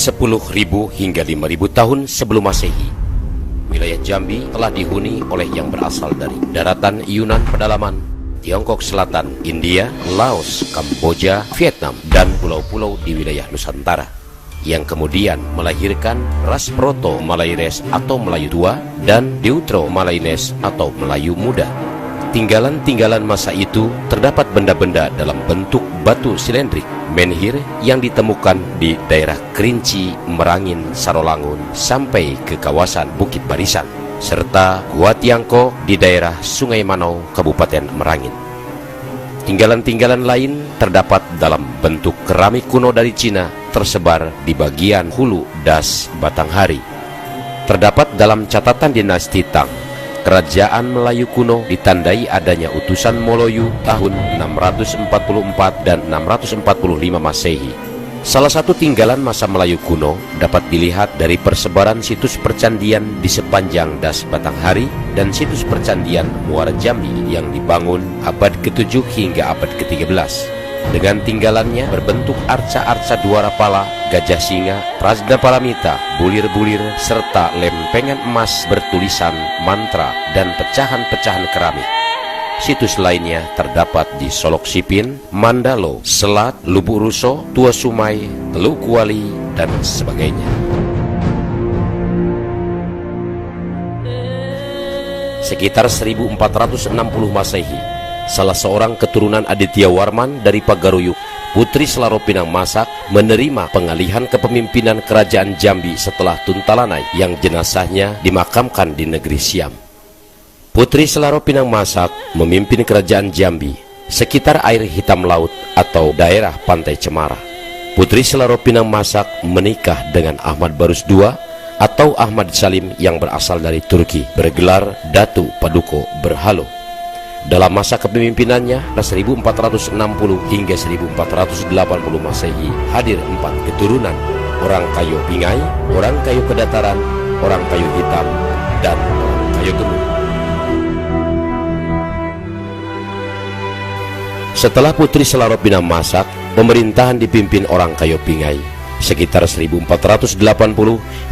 10.000 hingga 5.000 tahun sebelum Masehi, wilayah Jambi telah dihuni oleh yang berasal dari daratan Yunan pedalaman, Tiongkok Selatan, India, Laos, Kamboja, Vietnam, dan pulau-pulau di wilayah Nusantara, yang kemudian melahirkan ras Proto-Malayres atau Melayu Tua dan Deutero-Malaynes atau Melayu Muda. Tinggalan-tinggalan masa itu terdapat benda-benda dalam bentuk batu silindrik, menhir yang ditemukan di daerah Kerinci, Merangin, Sarolangun sampai ke kawasan Bukit Barisan, serta Gua Tiangko di daerah Sungai Manau, Kabupaten Merangin. Tinggalan-tinggalan lain terdapat dalam bentuk keramik kuno dari Cina tersebar di bagian hulu das Batanghari. Terdapat dalam catatan dinasti Tang, kerajaan Melayu kuno ditandai adanya utusan Moloyu tahun 644 dan 645 Masehi. Salah satu tinggalan masa Melayu kuno dapat dilihat dari persebaran situs percandian di sepanjang das Batanghari dan situs percandian Muara Jambi yang dibangun abad ke-7 hingga abad ke-13. Dengan tinggalannya berbentuk arca-arca dua rapala, gajah singa, prasda paramita, bulir-bulir, serta lempengan emas bertulisan mantra dan pecahan-pecahan keramik. Situs lainnya terdapat di Solok Sipin, Mandalo, Selat, Lubuk Ruso, Tua Sumai, Teluk Kuali, dan sebagainya. Sekitar 1460 Masehi, salah seorang keturunan Aditya Warman dari Pagaruyuk, Putri Selaro Pinang Masak, menerima pengalihan kepemimpinan kerajaan Jambi setelah Tuntalanai yang jenazahnya dimakamkan di negeri Siam. Putri Selaro Pinang Masak memimpin kerajaan Jambi sekitar air hitam laut atau daerah Pantai Cemara. Putri Selaro Pinang Masak menikah dengan Ahmad Barus II atau Ahmad Salim yang berasal dari Turki, bergelar Datu Paduko Berhalo. Dalam masa kepemimpinannya 1460 hingga 1480 Masehi hadir 4 keturunan, orang Kayu Pingai, orang Kayu Kedataran, orang Kayu Hitam, dan orang Kayu Gemuk. Setelah Putri Selaro Pinang Masak, pemerintahan dipimpin orang Kayu Pingai sekitar 1480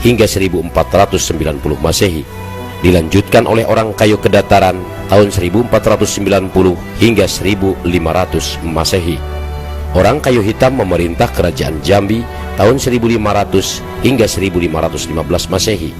hingga 1490 Masehi. Dilanjutkan oleh orang Kayu Kedataran tahun 1490 hingga 1500 Masehi. Orang Kayu Hitam memerintah kerajaan Jambi tahun 1500 hingga 1515 Masehi.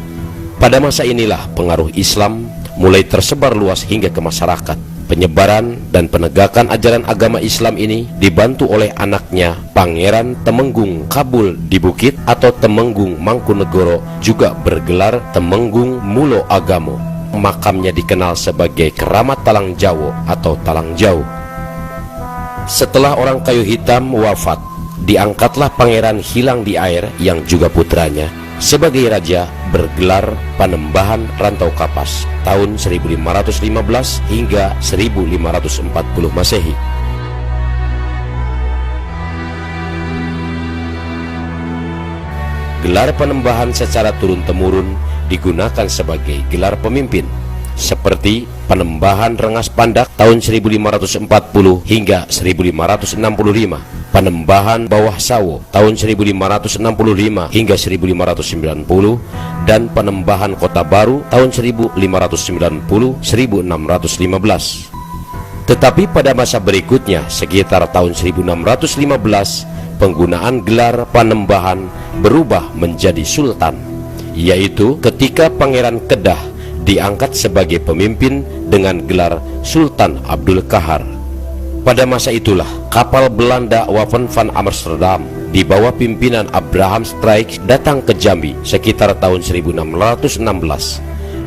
Pada masa inilah pengaruh Islam mulai tersebar luas hingga ke masyarakat. Penyebaran dan penegakan ajaran agama Islam ini dibantu oleh anaknya Pangeran Temenggung Kabul di Bukit atau Temenggung Mangkunegoro, juga bergelar Temenggung Mulo Agamo. Makamnya dikenal sebagai Keramat Talang Jawo atau Talang Jauh. Setelah orang Kayu Hitam wafat, diangkatlah Pangeran Hilang di Air yang juga putranya sebagai raja, bergelar Panembahan Rantau Kapas tahun 1515 hingga 1540 Masehi. Gelar Panembahan secara turun-temurun digunakan sebagai gelar pemimpin, seperti Panembahan Rengas Pandak tahun 1540 hingga 1565, Panembahan Bawah Sawo tahun 1565 hingga 1590, dan Panembahan Kota Baru tahun 1590-1615. Tetapi pada masa berikutnya sekitar tahun 1615, penggunaan gelar Panembahan berubah menjadi Sultan, yaitu ketika Pangeran Kedah diangkat sebagai pemimpin dengan gelar Sultan Abdul Kahar. Pada masa itulah kapal Belanda Wapen van Amsterdam di bawah pimpinan Abraham Strijk datang ke Jambi sekitar tahun 1616.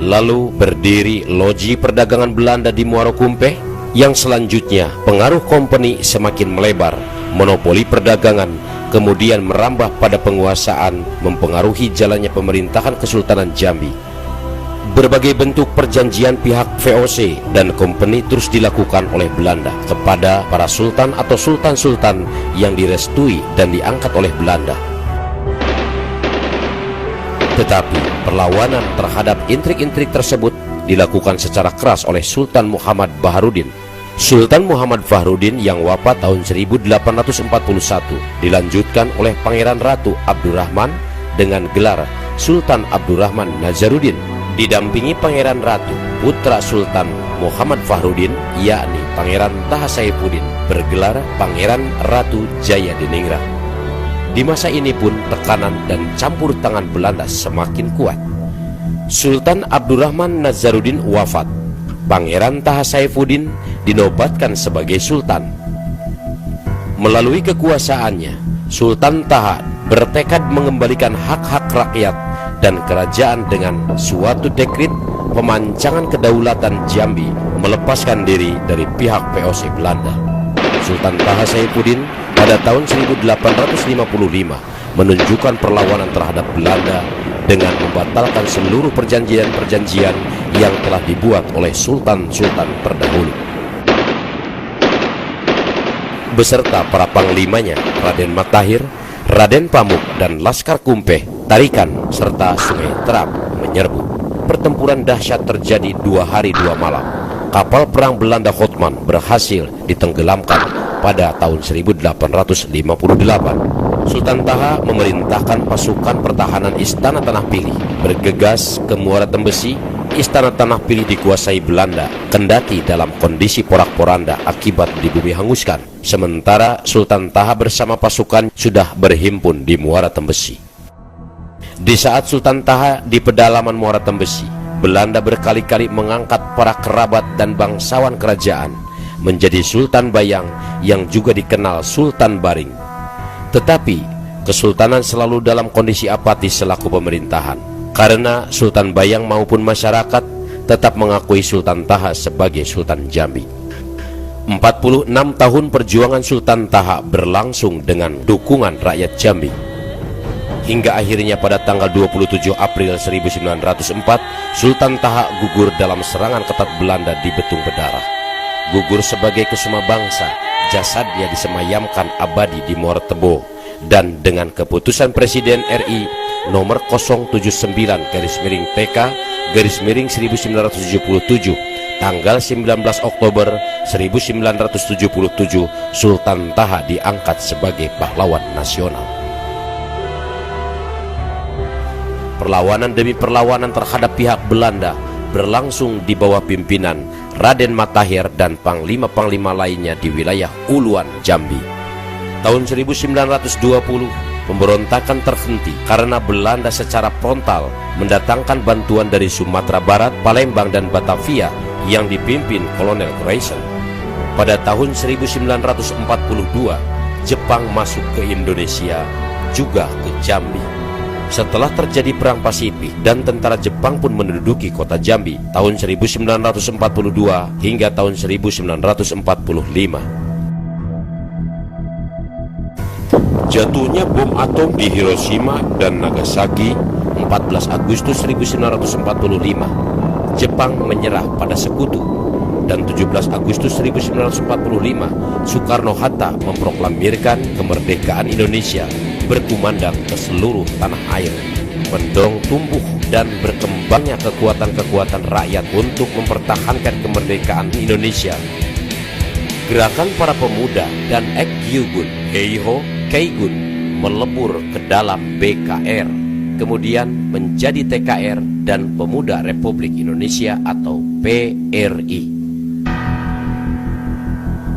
Lalu berdiri loji perdagangan Belanda di Muaro Kumpe, yang selanjutnya pengaruh kompeni semakin melebar, monopoli perdagangan kemudian merambah pada penguasaan, mempengaruhi jalannya pemerintahan Kesultanan Jambi. Berbagai bentuk perjanjian pihak VOC dan kompeni terus dilakukan oleh Belanda kepada para sultan atau sultan-sultan yang direstui dan diangkat oleh Belanda. Tetapi perlawanan terhadap intrik-intrik tersebut dilakukan secara keras oleh Sultan Muhammad Baharudin. Sultan Muhammad Baharudin yang wafat tahun 1841 dilanjutkan oleh Pangeran Ratu Abdurrahman dengan gelar Sultan Abdurrahman Nazaruddin, didampingi Pangeran Ratu putra Sultan Muhammad Fahrudin, yakni Pangeran Taha Saifuddin, bergelar Pangeran Ratu Jayadiningrat. Di masa ini pun tekanan dan campur tangan Belanda semakin kuat. Sultan Abdurrahman Nazaruddin wafat. Pangeran Taha Saifuddin dinobatkan sebagai sultan. Melalui kekuasaannya, Sultan Taha bertekad mengembalikan hak-hak rakyat dan kerajaan dengan suatu dekret pemancangan kedaulatan Jambi, melepaskan diri dari pihak VOC Belanda. Sultan Taha Saifuddin pada tahun 1855 menunjukkan perlawanan terhadap Belanda dengan membatalkan seluruh perjanjian-perjanjian yang telah dibuat oleh sultan-sultan terdahulu. Beserta para panglimanya, Raden Matahir, Raden Pamuk, dan Laskar Kumpeh, Tarikan, serta Sungai Terap menyerbu. Pertempuran dahsyat terjadi 2 hari 2 malam. Kapal perang Belanda Hotman berhasil ditenggelamkan pada tahun 1858. Sultan Taha memerintahkan pasukan pertahanan Istana Tanah Pilih bergegas ke Muara Tembesi. Istana Tanah Pilih dikuasai Belanda, kendati dalam kondisi porak-poranda akibat dibumi hanguskan. Sementara Sultan Taha bersama pasukan sudah berhimpun di Muara Tembesi. Di saat Sultan Taha di pedalaman Muara Tembesi, Belanda berkali-kali mengangkat para kerabat dan bangsawan kerajaan menjadi Sultan Bayang yang juga dikenal Sultan Baring. Tetapi kesultanan selalu dalam kondisi apatis selaku pemerintahan, karena Sultan Bayang maupun masyarakat tetap mengakui Sultan Taha sebagai Sultan Jambi. 46 tahun perjuangan Sultan Taha berlangsung dengan dukungan rakyat Jambi, hingga akhirnya pada tanggal 27 April 1904 Sultan Taha gugur dalam serangan ketat Belanda di Betung Berdarah. Gugur sebagai kesuma bangsa, jasadnya disemayamkan abadi di Muara Tebo, dan dengan keputusan Presiden RI nomor 079-TK/1977 tanggal 19 Oktober 1977 Sultan Taha diangkat sebagai pahlawan nasional. Perlawanan demi perlawanan terhadap pihak Belanda berlangsung di bawah pimpinan Raden Matahir dan panglima-panglima lainnya di wilayah Uluan, Jambi. Tahun 1920 pemberontakan terhenti karena Belanda secara frontal mendatangkan bantuan dari Sumatera Barat, Palembang, dan Batavia yang dipimpin Kolonel Grayson. Pada tahun 1942 Jepang masuk ke Indonesia, juga ke Jambi. Setelah terjadi Perang Pasifik dan tentara Jepang pun menduduki kota Jambi tahun 1942 hingga tahun 1945. Jatuhnya bom atom di Hiroshima dan Nagasaki 14 Agustus 1945. Jepang menyerah pada Sekutu, dan 17 Agustus 1945 Soekarno-Hatta memproklamirkan kemerdekaan Indonesia berkumandang ke seluruh tanah air, mendorong tumbuh dan berkembangnya kekuatan-kekuatan rakyat untuk mempertahankan kemerdekaan Indonesia. Gerakan para pemuda dan Ek-Gyugun, Heiho, Keigun melebur ke dalam BKR, kemudian menjadi TKR dan Pemuda Republik Indonesia atau PRI.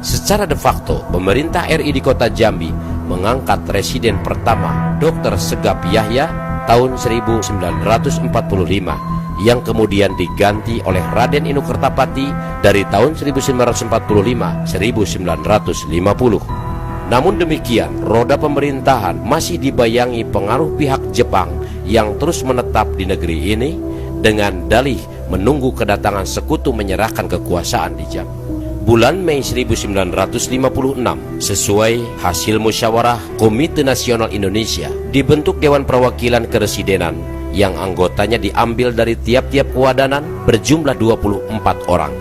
Secara de facto, pemerintah RI di kota Jambi mengangkat residen pertama Dr. Segap Yahya tahun 1945 yang kemudian diganti oleh Raden Inu Kertapati dari tahun 1945-1950. Namun demikian, roda pemerintahan masih dibayangi pengaruh pihak Jepang yang terus menetap di negeri ini dengan dalih menunggu kedatangan sekutu menyerahkan kekuasaan di Jambi. Bulan Mei 1956, sesuai hasil musyawarah Komite Nasional Indonesia, dibentuk Dewan Perwakilan Keresidenan yang anggotanya diambil dari tiap-tiap kewadanan berjumlah 24 orang.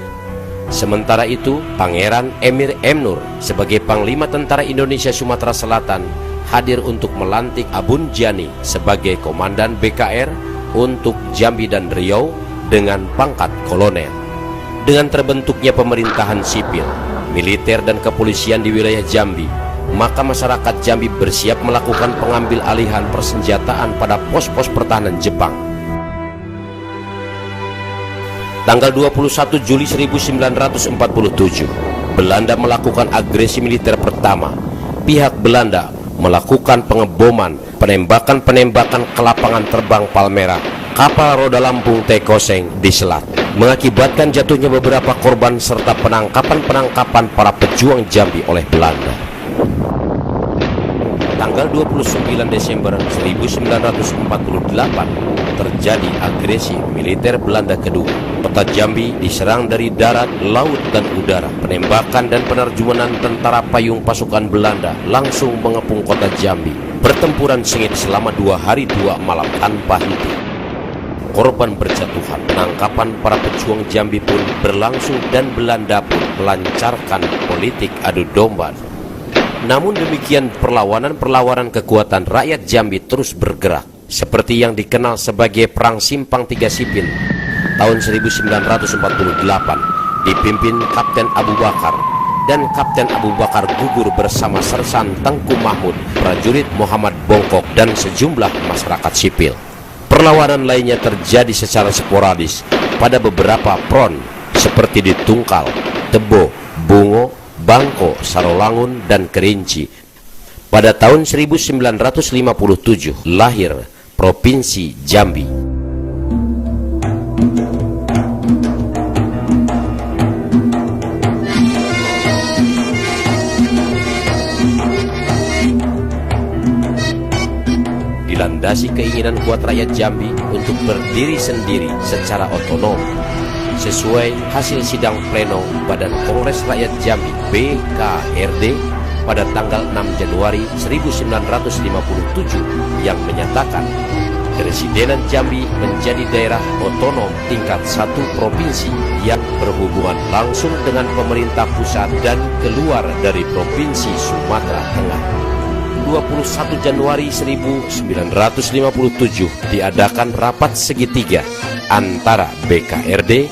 Sementara itu, Pangeran Emir M. Nur sebagai Panglima Tentara Indonesia Sumatera Selatan hadir untuk melantik Abun Jani sebagai Komandan BKR untuk Jambi dan Riau dengan pangkat kolonel. Dengan terbentuknya pemerintahan sipil, militer, dan kepolisian di wilayah Jambi, maka masyarakat Jambi bersiap melakukan pengambil alihan persenjataan pada pos-pos pertahanan Jepang. Tanggal 21 Juli 1947, Belanda melakukan agresi militer pertama. Pihak Belanda melakukan pengeboman, penembakan ke lapangan terbang Palmera, kapal roda Lampung T. Koseng di Selat, mengakibatkan jatuhnya beberapa korban serta penangkapan para pejuang Jambi oleh Belanda. Tanggal 29 Desember 1948 terjadi agresi militer Belanda kedua. Kota Jambi diserang dari darat, laut, dan udara. Penembakan dan penerjunan tentara payung pasukan Belanda langsung mengepung kota Jambi. Pertempuran sengit selama 2 hari 2 malam tanpa henti. Korban berjatuhan, penangkapan para pejuang Jambi pun berlangsung dan Belanda pun melancarkan politik adu domba. Namun demikian, perlawanan kekuatan rakyat Jambi terus bergerak, seperti yang dikenal sebagai Perang Simpang Tiga Sipil tahun 1948, dipimpin Kapten Abu Bakar, dan Kapten Abu Bakar gugur bersama Sersan Tengku Mahmud, prajurit Muhammad Bongkok, dan sejumlah masyarakat sipil. Perlawanan lainnya terjadi secara sporadis pada beberapa front seperti di Tungkal, Tebo, Bungo, Bangko, Sarolangun, dan Kerinci. Pada tahun 1957 lahir Provinsi Jambi. Dilandasi keinginan kuat rakyat Jambi untuk berdiri sendiri secara otonom sesuai hasil sidang pleno Badan Kongres Rakyat Jambi BKRD pada tanggal 6 Januari 1957 yang menyatakan Presidenan Jambi menjadi daerah otonom tingkat 1 provinsi yang berhubungan langsung dengan pemerintah pusat dan keluar dari Provinsi Sumatera Tengah. 21 Januari 1957 diadakan rapat segitiga antara BKRD,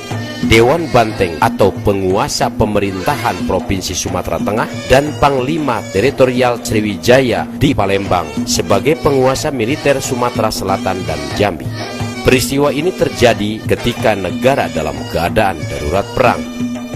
Dewan Banteng atau penguasa pemerintahan Provinsi Sumatera Tengah, dan Panglima Teritorial Sriwijaya di Palembang sebagai penguasa militer Sumatera Selatan dan Jambi. Peristiwa ini terjadi ketika negara dalam keadaan darurat perang.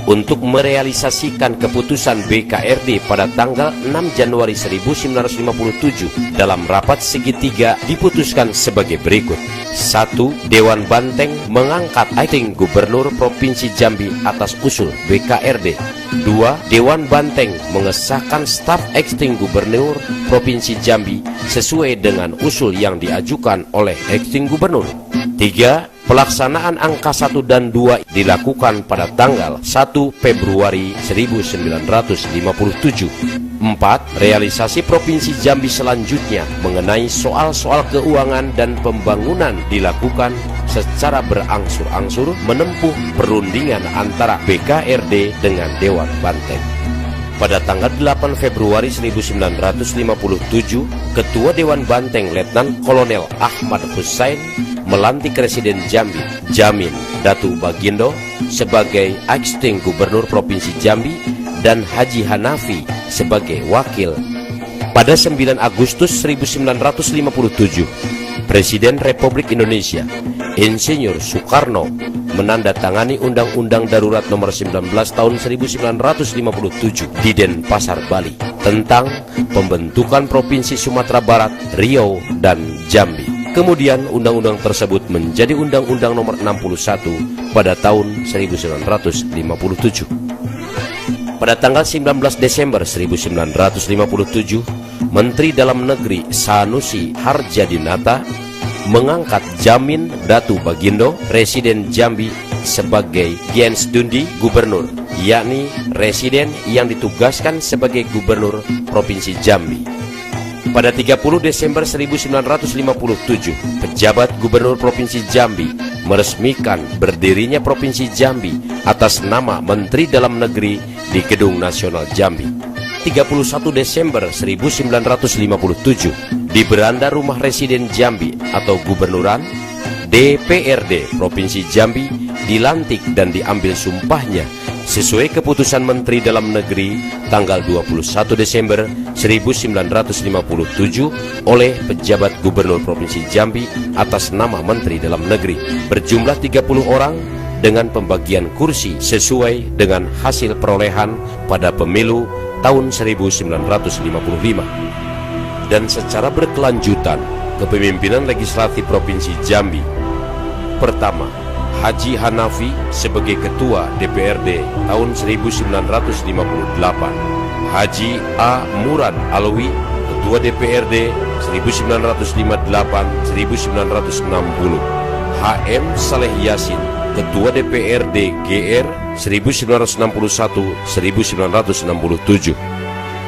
Untuk merealisasikan keputusan BKRD pada tanggal 6 Januari 1957 dalam rapat segitiga diputuskan sebagai berikut. 1. Dewan Banteng mengangkat Akting Gubernur Provinsi Jambi atas usul BKRD. 2. Dewan Banteng mengesahkan staf Akting Gubernur Provinsi Jambi sesuai dengan usul yang diajukan oleh Akting Gubernur. 3. Pelaksanaan angka 1 dan 2 dilakukan pada tanggal 1 Februari 1957. 4. Realisasi Provinsi Jambi selanjutnya mengenai soal-soal keuangan dan pembangunan dilakukan secara berangsur-angsur menempuh perundingan antara BKRD dengan Dewan Banteng. Pada tanggal 8 Februari 1957, Ketua Dewan Banteng Letnan Kolonel Ahmad Hussein melantik Residen Jambi, Jamin Datu Bagindo, sebagai Akting Gubernur Provinsi Jambi dan Haji Hanafi sebagai wakil. Pada 9 Agustus 1957, Presiden Republik Indonesia Insinyur Soekarno menandatangani Undang-Undang Darurat Nomor 19 Tahun 1957 di Denpasar, Bali tentang pembentukan Provinsi Sumatera Barat, Riau, dan Jambi. Kemudian undang-undang tersebut menjadi Undang-Undang Nomor 61 pada tahun 1957. Pada tanggal 19 Desember 1957, Menteri Dalam Negeri Sanusi Harjadinata mengangkat Jamin Datu Bagindo, Residen Jambi, sebagai Gens Dundi Gubernur, yakni residen yang ditugaskan sebagai Gubernur Provinsi Jambi. Pada 30 Desember 1957, pejabat Gubernur Provinsi Jambi meresmikan berdirinya Provinsi Jambi atas nama Menteri Dalam Negeri di Gedung Nasional Jambi. 31 Desember 1957, di beranda rumah Residen Jambi atau Gubernuran, DPRD Provinsi Jambi dilantik dan diambil sumpahnya sesuai keputusan Menteri Dalam Negeri tanggal 21 Desember 1957 oleh pejabat Gubernur Provinsi Jambi atas nama Menteri Dalam Negeri berjumlah 30 orang dengan pembagian kursi sesuai dengan hasil perolehan pada pemilu tahun 1955 dan secara berkelanjutan kepemimpinan legislatif Provinsi Jambi. Pertama, Haji Hanafi sebagai Ketua DPRD tahun 1958, Haji A. Murad Alwi Ketua DPRD 1958-1960, HM Saleh Yasin Ketua DPRD GR 1961-1967,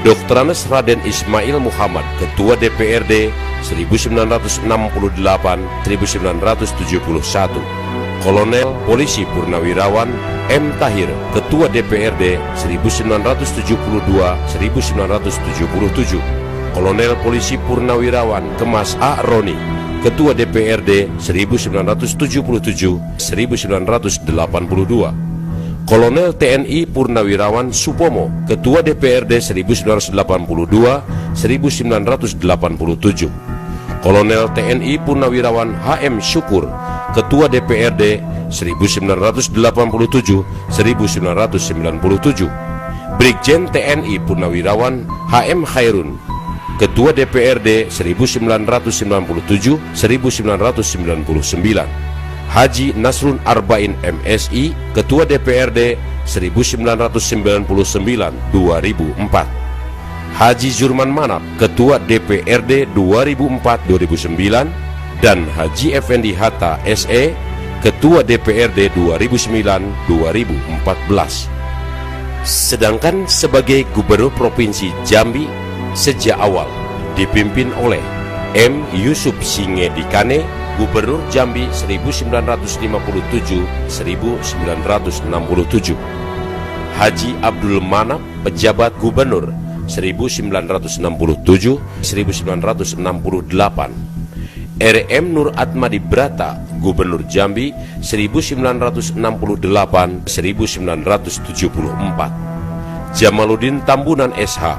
Dr. Anes Raden Ismail Muhammad Ketua DPRD 1968-1971, Kolonel Polisi Purnawirawan M. Tahir Ketua DPRD 1972-1977, Kolonel Polisi Purnawirawan Kemas A. Roni Ketua DPRD 1977-1982, Kolonel TNI Purnawirawan Supomo Ketua DPRD 1982-1987, Kolonel TNI Purnawirawan HM Syukur Ketua DPRD 1987-1997, Brigjen TNI Purnawirawan HM Khairun Ketua DPRD 1997-1999, Haji Nasrun Arba'in MSI Ketua DPRD 1999-2004, Haji Zurman Manap Ketua DPRD 2004-2009, dan Haji Effendi Hatta SE Ketua DPRD 2009-2014. Sedangkan sebagai Gubernur Provinsi Jambi sejak awal dipimpin oleh M. Yusuf Singedikane, Gubernur Jambi 1957-1967, Haji Abdul Manap, pejabat Gubernur 1967-1968, RM Nur Atmadi Brata, Gubernur Jambi 1968-1974, Jamaluddin Tambunan SH,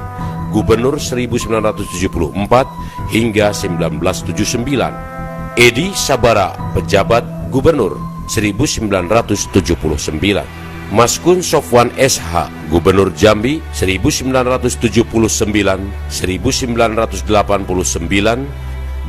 Gubernur 1974 hingga 1979, Edi Sabara, pejabat Gubernur 1979, Maskun Sofwan SH, Gubernur Jambi 1979-1989,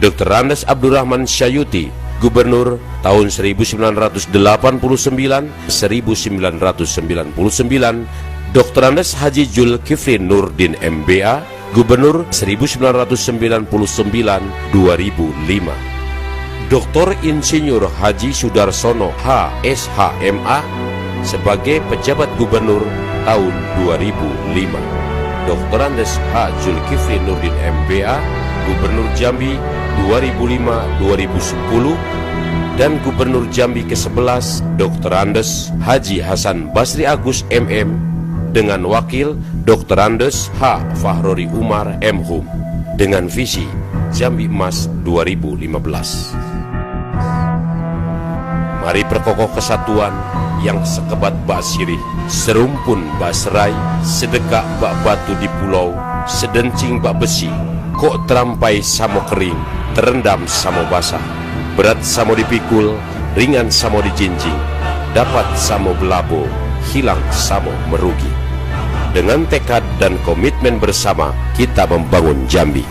Dr. Andes Abdurrahman Syayuti, Gubernur tahun 1989-1999, Dr. Andes Haji Jul Kifli Nurdin MBA, Gubernur 1999-2005, Dr. Insinyur Haji Sudarsono HSHMA sebagai pejabat Gubernur tahun 2005, Dr. Andes H. Zulkifli Nurdin MBA, Gubernur Jambi 2005-2010, dan Gubernur Jambi ke-11 Dr. Andes Haji Hasan Basri Agus MM dengan wakil Dr. Andes H. Fahrori Umar MHum dengan visi Jambi Emas 2015. Mari perkokoh kesatuan yang sekebat bak sirih, serumpun bak serai, sedekak bak batu di pulau, sedencing bak besi, kok terampai samo kering, terendam samo basah, berat samo dipikul, ringan samo dijinjing, dapat samo belabo, hilang samo merugi. Dengan tekad dan komitmen bersama, kita membangun Jambi.